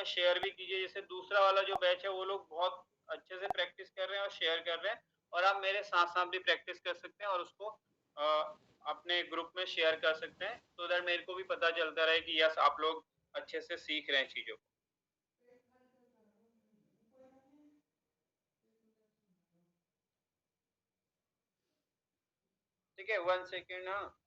Share भी कीजिए। जैसे दूसरा वाला जो बैच है वो लोग बहुत अच्छे से प्रैक्टिस कर रहे हैं और शेयर कर रहे हैं, और आप मेरे साथ-साथ भी प्रैक्टिस कर सकते हैं और उसको अपने ग्रुप में शेयर कर सकते हैं, सो दैट मेरे को भी पता चलता रहे कि यस आप लोग अच्छे से सीख रहे हैं चीज़ों को। ठीक है, 1 सेकंड। हाँ।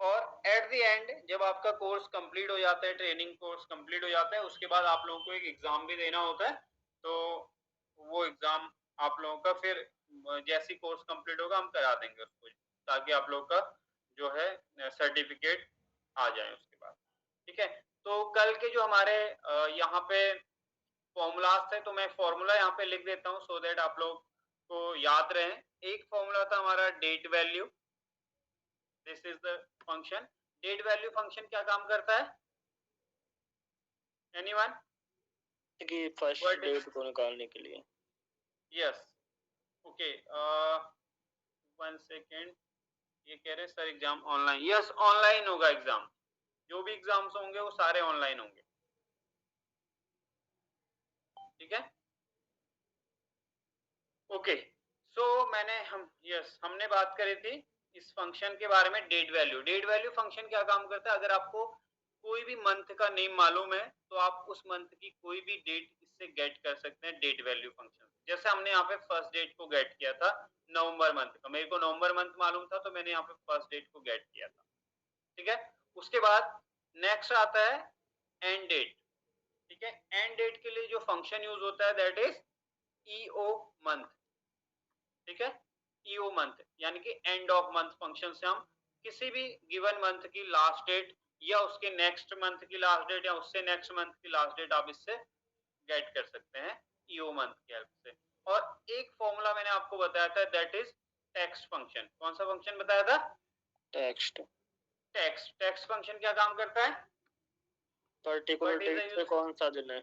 और एट द एंड जब आपका कोर्स कंप्लीट हो जाता है, ट्रेनिंग कोर्स कंप्लीट हो जाता है, उसके बाद आप लोगों को एक एग्जाम भी देना होता है। तो वो एग्जाम आप लोगों का फिर जैसी कोर्स कंप्लीट होगा हम करा देंगे उसको, ताकि आप लोगों का जो है सर्टिफिकेट आ जाए उसके बाद। ठीक है, तो कल के जो हमारे यहाँ पे फॉर्मूलाज थे, तो मैं फॉर्मूला यहाँ पे लिख देता हूँ सो दैट आप लोग को याद रहे। एक फॉर्मूला था हमारा date value, this is the function. Date value function क्या काम करता है, एनीवन? कि फर्स्ट डेट को निकालने के लिए। Yes, okay, 1 second. ये कह रहे हैं sir exam online, yes online होगा एग्जाम, जो भी एग्जाम्स होंगे वो सारे ऑनलाइन होंगे। ठीक है, ओके। सो हमने बात करी थी इस फंक्शन के बारे में, date value. Date value function क्या काम करता है, अगर आपको कोई भी मंथ का नेम मालूम है तो आप उस मंथ की कोई भी डेट इससे गेट कर सकते हैं डेट वैल्यू फंक्शन। जैसे हमने यहाँ पे फर्स्ट डेट को गेट किया था नवंबर मंथ का, मेरे को नवंबर मंथ मालूम था तो मैंने यहाँ पे फर्स्ट डेट को गेट किया था। ठीक है, उसके बाद नेक्स्ट आता है एंड डेट। ठीक है, एंड डेट के लिए जो फंक्शन यूज होता है दैट इज ईओ मंथ। ठीक है, ईओ मंथ यानी कि एंड ऑफ मंथ फंक्शन से हम किसी भी गिवन मंथ की लास्ट डेट या उसके नेक्स्ट मंथ की लास्ट डेट या उससे नेक्स्ट मंथ की लास्ट डेट आप इससे गेट कर सकते हैं ईओ मंथ की हेल्प से। और एक फॉर्मूला मैंने आपको बताया था दैट इज टेक्स्ट फंक्शन। कौन सा फंक्शन बताया था? टेक्स्ट। टेक्स्ट फंक्शन क्या काम करता है? पर्टिकुलर डेट पे कौन सा दिन है,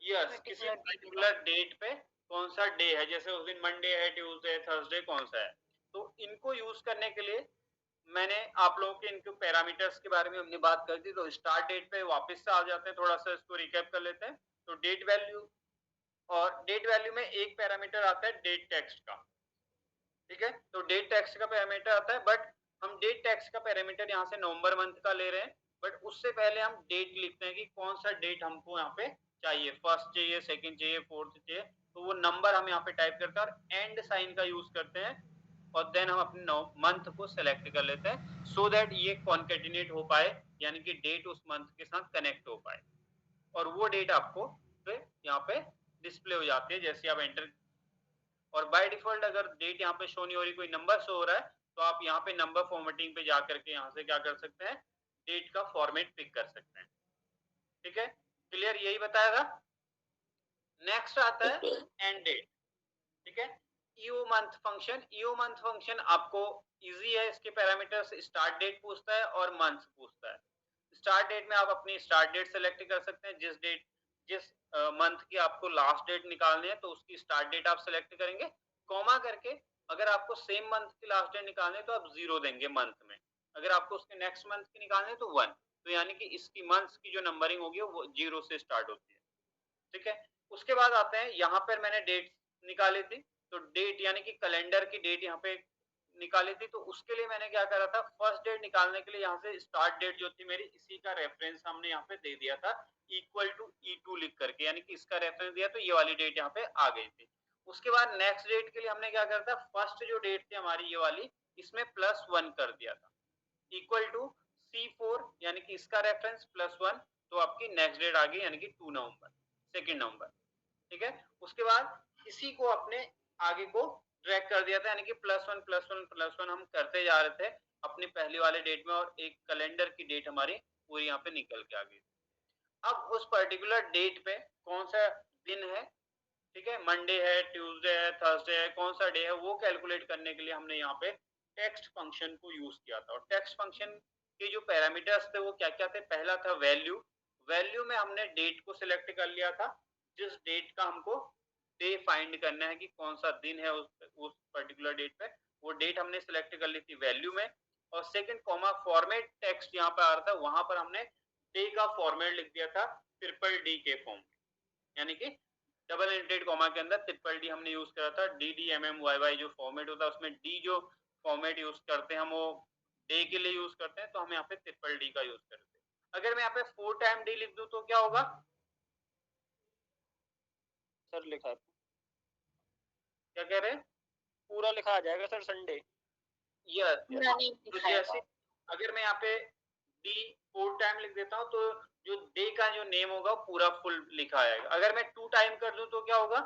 यस, किसी पर्टिकुलर डेट पे कौन सा डे है, जैसे उस दिन मंडे है, ट्यूसडे, थर्सडे, कौन सा है। तो इनको यूज करने के लिए मैंने आप लोगों के इनके पैरामीटर्स के बारे में हमने बात कर दी। तो स्टार्ट डेट पे वापस से आ जाते हैं, थोड़ा सा इसको रिकैप कर लेते हैं। तो डेट वैल्यू, और डेट वैल्यू में एक पैरामीटर आता है डेट टेक्स्ट का। ठीक है, तो डेट टेक्स्ट का पैरामीटर आता है, बट हम डेट टेक्स्ट का पैरामीटर यहाँ से नवंबर मंथ का ले रहे हैं, बट उससे पहले हम डेट लिखते हैं कि कौन सा डेट हमको यहाँ पे चाहिए, फर्स्ट चाहिए, सेकंड चाहिए, फोर्थ चाहिए। तो वो नंबर हम यहाँ पे टाइप करते हैं और एंड साइन का यूज करते हैं, और देन हम अपने मंथ को सेलेक्ट कर लेते हैं सो दैट ये कॉन्केटिनेट हो पाए, यानी कि डेट उस मंथ के साथ कनेक्ट हो पाए, और वो डेट आपको फिर यहाँ पे डिस्प्ले हो जाती है जैसे आप एंटर। और बाय डिफॉल्ट अगर डेट यहाँ पे शो नहीं हो रही, कोई नंबर शो हो रहा है, तो आप यहाँ पे नंबर फॉर्मेटिंग पे जाकर के यहाँ से क्या कर सकते हैं, डेट का फॉर्मेट पिक कर सकते हैं। ठीक है, क्लियर, यही बताया था। नेक्स्ट आता है एंड डेट। ठीक है, EO month function. EO month function आपको इजी है, इसके पैरामीटर्स स्टार्ट डेट पूछता है और मंथ पूछता है। स्टार्ट डेट में आप अपनी स्टार्ट डेट सेलेक्ट कर सकते हैं, जिस मंथ की आपको लास्ट डेट निकालनी है तो उसकी स्टार्ट डेट आप सेलेक्ट करेंगे, कॉमा करके। अगर आपको सेम मंथ की लास्ट डेट निकालनी है तो आप 0 देंगे मंथ में, अगर आपको उसके नेक्स्ट मंथ की निकालनी है तो 1। तो यानी कि इसकी मंथ्स की जो नंबरिंग होगी वो 0 से स्टार्ट होती है। ठीक है, उसके बाद आते हैं, यहाँ पर मैंने डेट निकाली थी, तो डेट यानी कि कैलेंडर की डेट यहाँ पे निकाली थी। तो उसके लिए मैंने क्या करा था, फर्स्ट डेट निकालने के लिए यहाँ से स्टार्ट डेट जो थी मेरी, इसी का रेफरेंस हमने यहाँ पे दे दिया था इक्वल टू E2 लिख करके, यानी कि इसका रेफरेंस दिया तो ये वाली डेट यहाँ पे आ गई थी। उसके बाद नेक्स्ट डेट के लिए हमने क्या करा था, फर्स्ट जो डेट थी हमारी ये वाली, इसमें +1 कर दिया था इक्वल टू C4, यानी कि इसका रेफरेंस +1, तो आपकी नेक्स्ट डेट आ गई यानी कि 2 नवंबर, सेकेंड नवंबर। ठीक है, उसके बाद इसी को अपने आगे को ड्रैग कर दिया था, यानी कि +1 हम करते जा रहे थे अपनी पहली वाले डेट में, और एक कैलेंडर की डेट हमारी पूरी यहाँ पे निकल के आ गई। अब उस पर्टिकुलर डेट पे कौन सा दिन है, ठीक है, मंडे है, ट्यूसडे है, थर्सडे है, कौन सा डे है, वो कैलकुलेट करने के लिए हमने यहाँ पे टेक्स्ट फंक्शन को यूज किया था। और टेक्स्ट फंक्शन के जो पैरामीटर्स थे वो क्या क्या थे, पहला था वैल्यू। वैल्यू में हमने डेट को सिलेक्ट कर लिया था, जिस डेट का हमको डे फाइंड करना है कि कौन सा दिन है उस पर्टिकुलर डेट पे, वो डेट हमने सिलेक्ट कर ली थी वैल्यू में। और सेकंड कॉमा फॉर्मेट टेक्स्ट यहाँ पे आ रहा था, वहां पर हमने डे का फॉर्मेट लिख दिया था ट्रिपल डी के फॉर्म में, यानी कि डबल इंटेड कॉमा के अंदर ट्रिपल डी हमने यूज करा था। D D M M Y Y जो फॉर्मेट होता है उसमें डी जो फॉर्मेट यूज करते हैं हम वो डे के लिए यूज करते हैं, तो हम यहाँ पे ट्रिपल डी का यूज करते हैं। अगर मैं यहाँ पे 4 टाइम डी लिख दूं तो क्या होगा? सर लिखा है। क्या कह रहे हैं? पूरा लिखा आ जाएगा सर संडे। यस पूरा नहीं तो दिखाएगा। जैसे अगर मैं यहाँ पे डी 4 टाइम लिख देता हूँ तो जो डे का जो नेम होगा पूरा फुल लिखा आएगा। अगर मैं 2 टाइम कर दूं तो क्या होगा?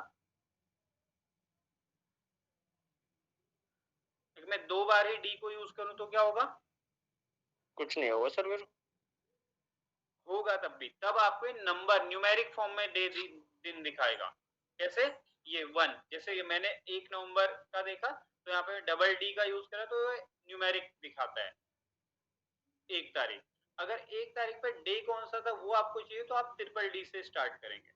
अगर मैं 2 बार ही डी को यूज करूं तो क्या होगा? कुछ नहीं होगा सर, फिर होगा तब भी, तब आपको नंबर न्यूमेरिक फॉर्म में डे दिन दिखाएगा। कैसे? ये 1, जैसे ये मैंने 1 नवंबर का देखा तो यहाँ पे डबल डी का यूज करा तो न्यूमेरिक दिखाता है 1 तारीख। अगर 1 तारीख पर डे कौन सा था वो आपको चाहिए तो आप ट्रिपल डी से स्टार्ट करेंगे।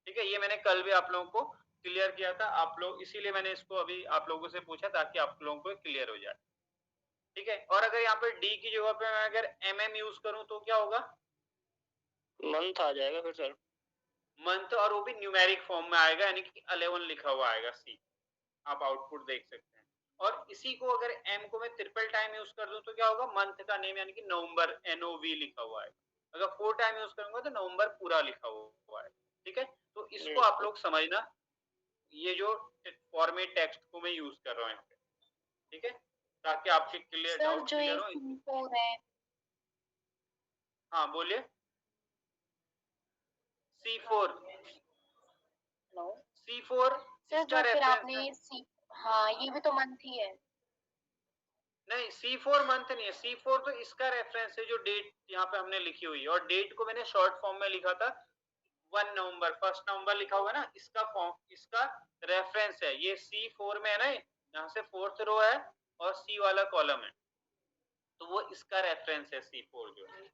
ठीक है, ये मैंने कल भी आप लोगों को क्लियर किया था, आप लोग इसीलिए मैंने इसको अभी आप लोगों से पूछा ताकि आप लोगों को क्लियर हो जाए। ठीक है, और अगर यहाँ पे डी की जगह पे मैं अगर एम एम यूज करूं तो क्या होगा? मंथ आ जाएगा फिर सर। मंथ, और वो भी न्यूमेरिक फॉर्म में आएगा, यानी कि 11 लिखा हुआ आएगा सी, आप आउटपुट देख सकते हैं। और इसी को अगर एम को मैं ट्रिपल टाइम यूज कर दूं तो क्या होगा? मंथ का नेम यानी कि नवंबर NOV लिखा हुआ है। अगर 4 टाइम यूज करूंगा तो नवंबर पूरा लिखा हुआ है। ठीक है, तो इसको आप लोग समझना, ये जो फॉर्मेट टेक्स्ट को मैं यूज कर रहा हूँ यहाँ पे। ठीक है, ताकि आपके क्लियर डाउट क्लियर हो। C4 है। हाँ बोलिए। C4 हेलो C4 सर, इसका जो फिर रेफरेंस आपने सी, हाँ ये भी तो मंथ ही है। नहीं, C4 मंथ नहीं है, C4 तो इसका रेफरेंस है जो डेट यहाँ पे हमने लिखी हुई है, और डेट को मैंने शॉर्ट फॉर्म में लिखा था 1 नवंबर, 1 नवंबर लिखा हुआ ना, इसका फॉर्म, इसका रेफरेंस है ये C4 में है ना, यहाँ से 4th रो है और C वाला कॉलम है, तो वो इसका रेफरेंस है C4 जो है।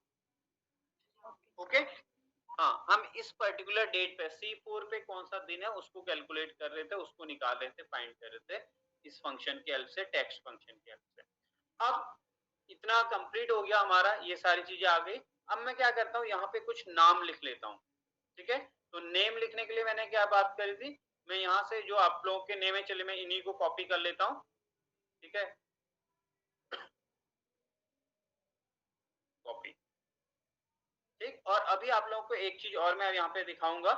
ओके, हाँ, हम इस पर्टिकुलर डेट पे C4 पे कौन सा दिन है उसको कैलकुलेट कर रहे थे, उसको निकाल रहे थे, फाइंड कर रहे थे इस फंक्शन की हेल्प से, टेक्स्ट फंक्शन की हेल्प से। अब इतना कंप्लीट हो गया हमारा, ये सारी चीजें आ गई। अब मैं क्या करता हूँ, यहाँ पे कुछ नाम लिख लेता हूँ। ठीक है, तो नेम लिखने के लिए मैंने क्या बात करी थी, मैं यहाँ से जो आप लोगों के नेम है, चलिए मैं इन्हीं को कॉपी कर लेता हूँ। ठीक है, कॉपी। ठीक, और अभी आप लोगों को एक चीज और मैं यहाँ पे दिखाऊंगा,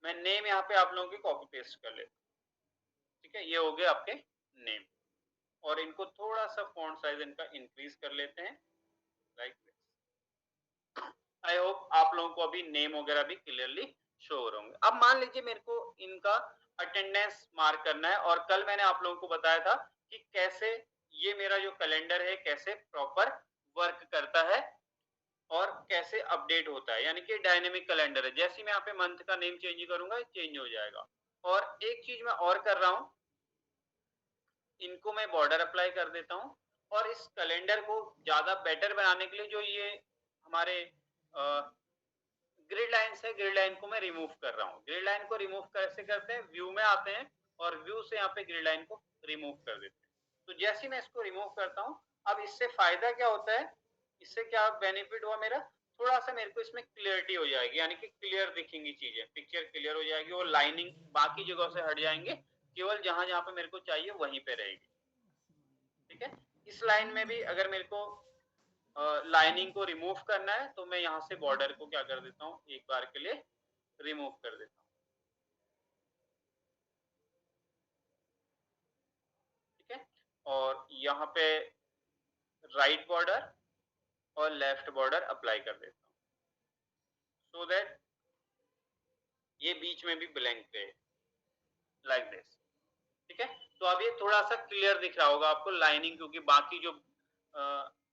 मैं नेम यहाँ पे आप लोगों की कॉपी पेस्ट कर लेता हूँ। ठीक है, ये हो गए आपके नेम, और इनको थोड़ा सा फॉन्ट साइज इनका इंक्रीज कर लेते हैं, लाइक दिस। आई होप आप लोगों को अभी नेम वगैरह भी क्लियरली शो हो रहे होंगे। अब मान लीजिए मेरे को इनका अटेंडेंस मार्क करना है, और कल मैंने आप लोगों को बताया था कि कैसे ये मेरा जो कैलेंडर है कैसे प्रॉपर वर्क करता है और कैसे अपडेट होता है, यानी कि डायनेमिक कैलेंडर है। जैसे मैं यहाँ पे मंथ का नेम चेंज करूंगा चेंज हो जाएगा। और एक चीज मैं और कर रहा हूँ, इनको मैं बॉर्डर अप्लाई कर देता हूँ, और इस कैलेंडर को ज्यादा बेटर बनाने के लिए जो ये हमारे ग्रिड लाइंस है, ग्रिड लाइन को मैं रिमूव कर रहा हूँ। ग्रिड लाइन को रिमूव कैसे करते हैं, व्यू में आते हैं और व्यू से यहाँ पे ग्रिड लाइन को रिमूव कर देते हैं। तो जैसे ही मैं इसको रिमूव करता हूँ, अब इससे फायदा क्या होता है, इससे क्या बेनिफिट हुआ मेरा, थोड़ा सा मेरे को इसमें क्लियरिटी हो जाएगी, यानी कि क्लियर दिखेंगी चीजें, पिक्चर क्लियर हो जाएगी, और लाइनिंग बाकी जगह से हट जाएंगे, केवल जहां जहां पे मेरे को चाहिए वहीं पे रहेगी। ठीक है, इस लाइन में भी अगर मेरे को लाइनिंग को रिमूव करना है तो मैं यहाँ से बॉर्डर को क्या कर देता हूँ, एक बार के लिए रिमूव कर देता हूँ। ठीक है, और यहाँ पे राइट बॉर्डर और लेफ्ट बॉर्डर अप्लाई कर देता हूँ, सो दैट ये बीच में भी ब्लैंक रहे, लाइक दिस। ठीक है, तो अब ये थोड़ा सा क्लियर दिख रहा होगा आपको लाइनिंग, क्योंकि बाकी जो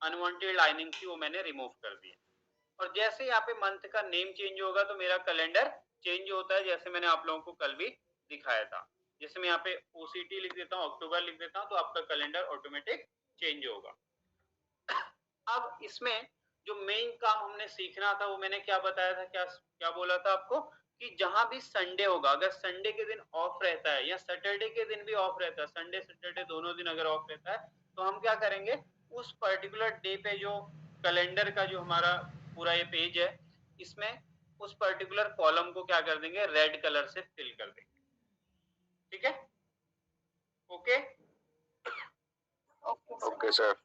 अनवांटेड लाइनिंग थी वो मैंने रिमूव कर दी। और जैसे यहाँ पे मंथ का नेम चेंज होगा तो मेरा कैलेंडर चेंज होता है, जैसे मैंने आप लोगों को कल भी दिखाया था। जैसे मैं यहाँ पे OCT लिख देता हूँ, अक्टूबर लिख देता हूँ, तो आपका कैलेंडर ऑटोमेटिक चेंज होगा। अब इसमें जो मेन काम हमने सीखना था वो मैंने क्या बताया था, क्या क्या बोला था आपको, कि जहां भी संडे होगा, अगर संडे के दिन ऑफ रहता है या सैटरडे के दिन भी ऑफ रहता है, संडे सैटरडे दोनों दिन अगर ऑफ रहता है, तो हम क्या करेंगे, उस पर्टिकुलर डे पे जो कैलेंडर का जो हमारा पूरा ये पेज है, इसमें उस पर्टिकुलर कॉलम को क्या कर देंगे, रेड कलर से फिल कर देंगे। ठीक है, ओके ओके सर।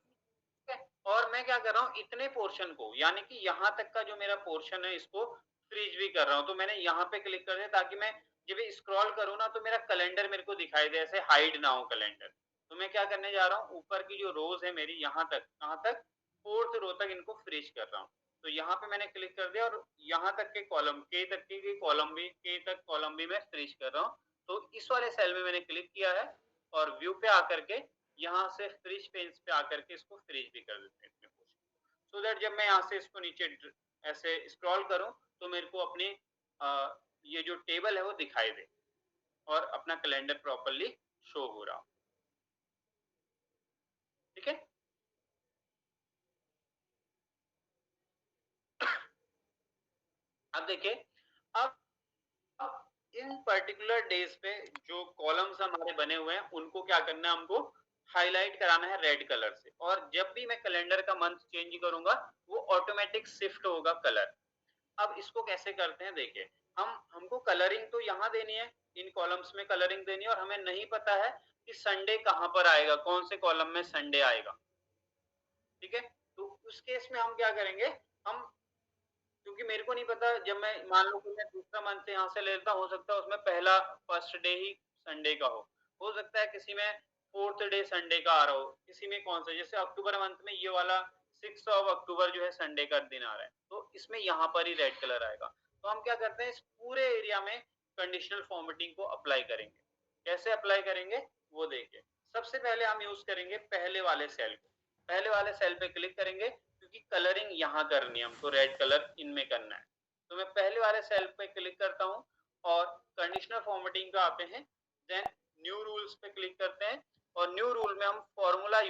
और मैं क्या कर रहा हूँ, इतने पोर्शन को, यानी कि यहाँ तक का जो मेरा पोर्शन है, इसको फ्रीज भी कर रहा हूँ। तो मैंने यहाँ पे क्लिक कर दिया ताकि मैं जब स्क्रॉल करूँ ना, तो मेरा कैलेंडर मेरे को दिखाई दे, ऐसे हाइड ना हो कैलेंडर। तो मैं क्या करने जा रहा हूँ, ऊपर की जो रोज है मेरी, यहाँ तक, कहाँ तक, 4th रो तक इनको फ्रीज कर रहा हूँ। तो यहाँ पे मैंने क्लिक कर दिया और यहाँ तक के कॉलम, के तक के कॉलम भी मैं फ्रीज कर रहा हूँ। तो इस वाले सेल में मैंने क्लिक किया है और व्यू पे आकर के यहाँ से फ्रीज पेज पे आकर के इसको फ्रीज भी कर देते हैं, सो दैट जब मैं यहाँ से इसको नीचे ऐसे स्क्रॉल करूं तो मेरे को अपनी ये जो टेबल है वो दिखाई दे और अपना कैलेंडर प्रॉपर्ली शो हो रहा हो। ठीक है, अब देखिए, अब इन पर्टिकुलर डेज पे जो कॉलम्स हमारे बने हुए हैं उनको क्या करना है, हमको हाईलाइट कराना है रेड कलर से। और जब भी मैं कैलेंडर का मंथ चेंज करूंगा वो ऑटोमेटिक शिफ्ट होगा कलर। अब इसको कैसे करते हैं, देखिए, हमको कलरिंग तो यहाँ देनी है, इन कॉलम्स में कलरिंग देनी है, और हमें नहीं पता है कि संडे कहाँ पर आएगा, कौन से कॉलम में संडे आएगा। ठीक है, तो उस केस में हम क्या करेंगे, हम, क्योंकि मेरे को नहीं पता, जब मैं मान लो कि मैं दूसरा मंथ यहाँ से ले लेता हूँ, हो सकता है उसमें पहला फर्स्ट डे ही संडे का हो सकता है किसी में 4th डे संडे का आ रहा हो, किसी में कौन सा, जैसे अक्टूबर मंथ में ये वाला 6 अक्टूबर जो है संडे का दिन आ रहा है, तो इसमें यहाँ पर ही रेड कलर आएगा। तो हम क्या करते हैं, इस पूरे एरिया में कंडीशनल फॉर्मेटिंग को अप्लाई करेंगे। कैसे अप्लाई करेंगे वो देखिए। सबसे पहले हम यूज करेंगे पहले वाले सेल को, पहले वाले सेल पे क्लिक करेंगे, क्योंकि कलरिंग यहाँ करनी है हमको, रेड कलर इनमें करना है। तो मैं पहले वाले सेल पे क्लिक करता हूँ और कंडीशनल फॉर्मेटिंग पे आते हैं, देन न्यू रूल्स पे क्लिक करते हैं और न्यू रूल में हम फॉर्मूला